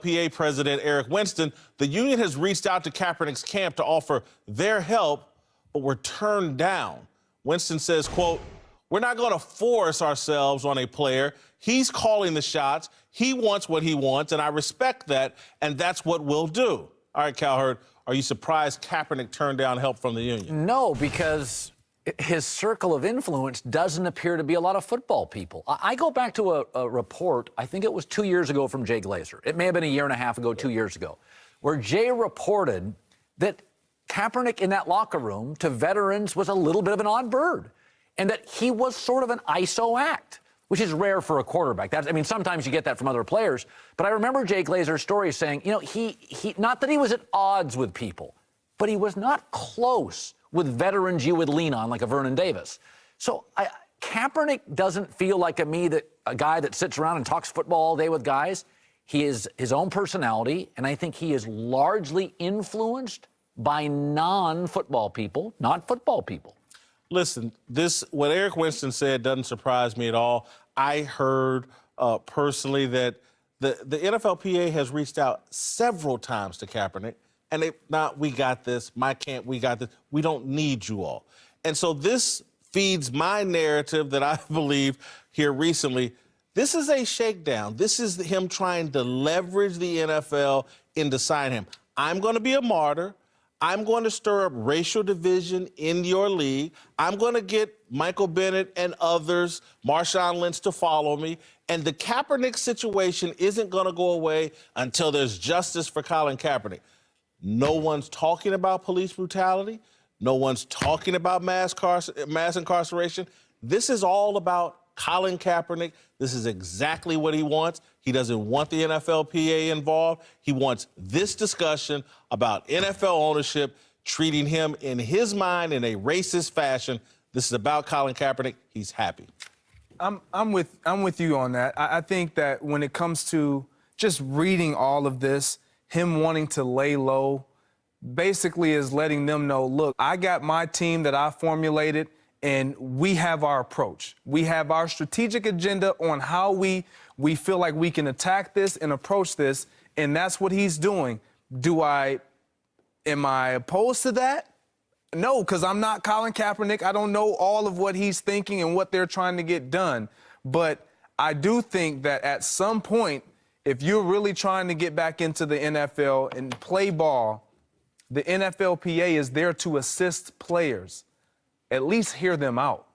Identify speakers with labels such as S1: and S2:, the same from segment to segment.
S1: NFLPA president Eric Winston, the union has reached out to Kaepernick's camp to offer their help, but were turned down. Winston says, quote, "We're not going to force ourselves on a player. He's calling the shots. He wants what he wants, and I respect that, and that's what we'll do." All right, Cowherd, are you surprised Kaepernick turned down help from the union?
S2: No, because his circle of influence doesn't appear to be a lot of football people. I go back to a report, I think it was 2 years ago from Jay Glazer. It may have been a year and a half ago, 2 years ago, where Jay reported that Kaepernick in that locker room to veterans was a little bit of an odd bird, and that he was sort of an ISO act, which is rare for a quarterback. Sometimes you get that from other players. But I remember Jay Glazer's story saying, he not that he was at odds with people, but he was not close with veterans you would lean on, like a Vernon Davis. So Kaepernick doesn't feel like a guy that sits around and talks football all day with guys. He is his own personality, and I think he is largely influenced by non-football people, not football people.
S1: Listen, what Eric Winston said doesn't surprise me at all. I heard personally that the NFLPA has reached out several times to Kaepernick, and we got this, my camp, we got this. We don't need you all. And so this feeds my narrative that I believe here recently. This is a shakedown. This is him trying to leverage the NFL into signing him. I'm going to be a martyr. I'm going to stir up racial division in your league. I'm going to get Michael Bennett and others, Marshawn Lynch, to follow me. And the Kaepernick situation isn't going to go away until there's justice for Colin Kaepernick. No one's talking about police brutality. No one's talking about mass incarceration. This is all about Colin Kaepernick. This is exactly what he wants. He doesn't want the NFLPA involved. He wants this discussion about NFL ownership, treating him in his mind in a racist fashion. This is about Colin Kaepernick. He's happy.
S3: I'm with you on that. I think that when it comes to just reading all of this, him wanting to lay low basically is letting them know, look, I got my team that I formulated, and we have our approach. We have our strategic agenda on how we feel like we can attack this and approach this, and that's what he's doing. Am I opposed to that? No, because I'm not Colin Kaepernick. I don't know all of what he's thinking and what they're trying to get done. But I do think that at some point, if you're really trying to get back into the NFL and play ball, the NFLPA is there to assist players. At least hear them out.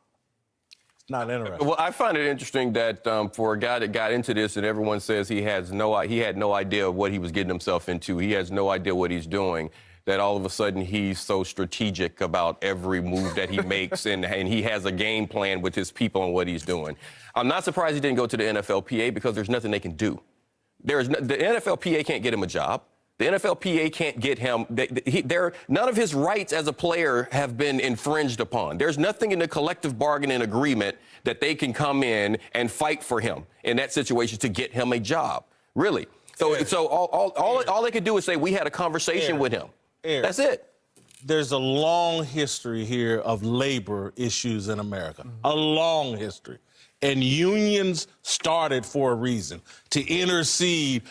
S1: It's not interesting.
S4: Well, I find it interesting that for a guy that got into this and everyone says he had no idea what he was getting himself into, he has no idea what he's doing, that all of a sudden he's so strategic about every move that he makes and he has a game plan with his people and what he's doing. I'm not surprised he didn't go to the NFLPA because there's nothing they can do. The NFLPA can't get him a job. The NFLPA can't get him. None of his rights as a player have been infringed upon. There's nothing in the collective bargaining agreement that they can come in and fight for him in that situation to get him a job. Really. So all they could do is say, we had a conversation with him. That's it.
S1: There's a long history here of labor issues in America. A long history. And unions started for a reason, to intercede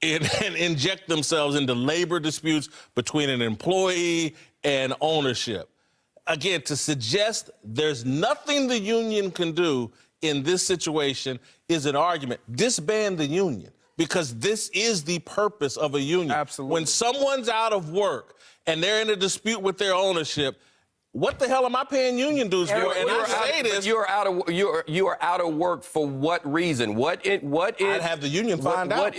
S1: and inject themselves into labor disputes between an employee and ownership. Again, to suggest there's nothing the union can do in this situation is an argument. Disband the union, because this is the purpose of a union.
S3: Absolutely.
S1: When someone's out of work and they're in a dispute with their ownership, what the hell am I paying union dues for? And I say this.
S4: You are out of work for what reason?
S1: I'd have the union find out.
S4: What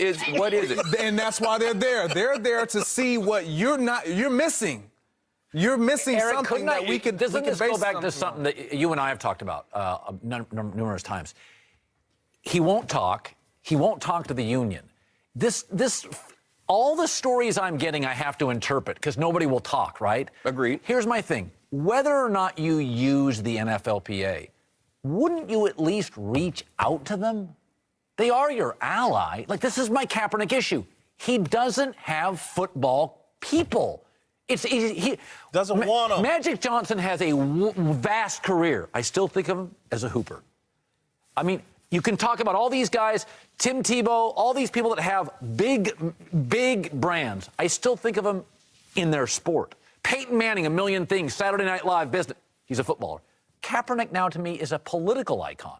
S4: is it?
S3: And that's why they're there. They're there to see what you're missing. You're missing
S2: Eric,
S3: something that we can
S2: Doesn't this go back to something
S3: on.
S2: that you and I have talked about numerous times? He won't talk. He won't talk to the union. All the stories I'm getting, I have to interpret because nobody will talk, right?
S4: Agreed.
S2: Here's my thing. Whether or not you use the NFLPA, wouldn't you at least reach out to them? They are your ally. Like, this is my Kaepernick issue. He doesn't have football people. He
S1: doesn't want them.
S2: Magic Johnson has a vast career. I still think of him as a hooper. I mean, You can talk about all these guys, Tim Tebow, all these people that have big brands. I still think of them in their sport. Peyton Manning, a million things, Saturday Night Live business. He's a footballer. Kaepernick now to me is a political icon.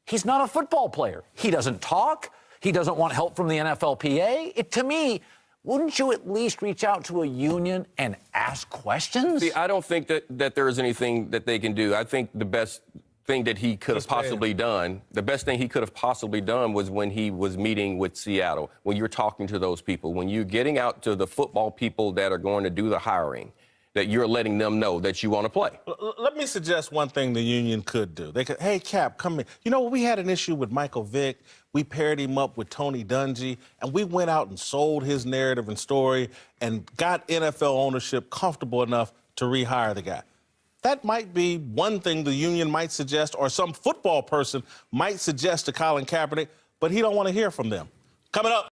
S2: He's not a football player. He doesn't talk. He doesn't want help from the NFLPA. To me, wouldn't you at least reach out to a union and ask questions?
S4: See, I don't think that there is anything that they can do. I think the best thing that he could have possibly done, the best thing he could have possibly done was when he was meeting with Seattle, when you're talking to those people, when you're getting out to the football people that are going to do the hiring, that you're letting them know that you want to play.
S1: Let me suggest one thing the union could do. They could, hey, Cap, come in. You know, we had an issue with Michael Vick. We paired him up with Tony Dungy, and we went out and sold his narrative and story and got NFL ownership comfortable enough to rehire the guy. That might be one thing the union might suggest, or some football person might suggest to Colin Kaepernick, but he don't want to hear from them. Coming up.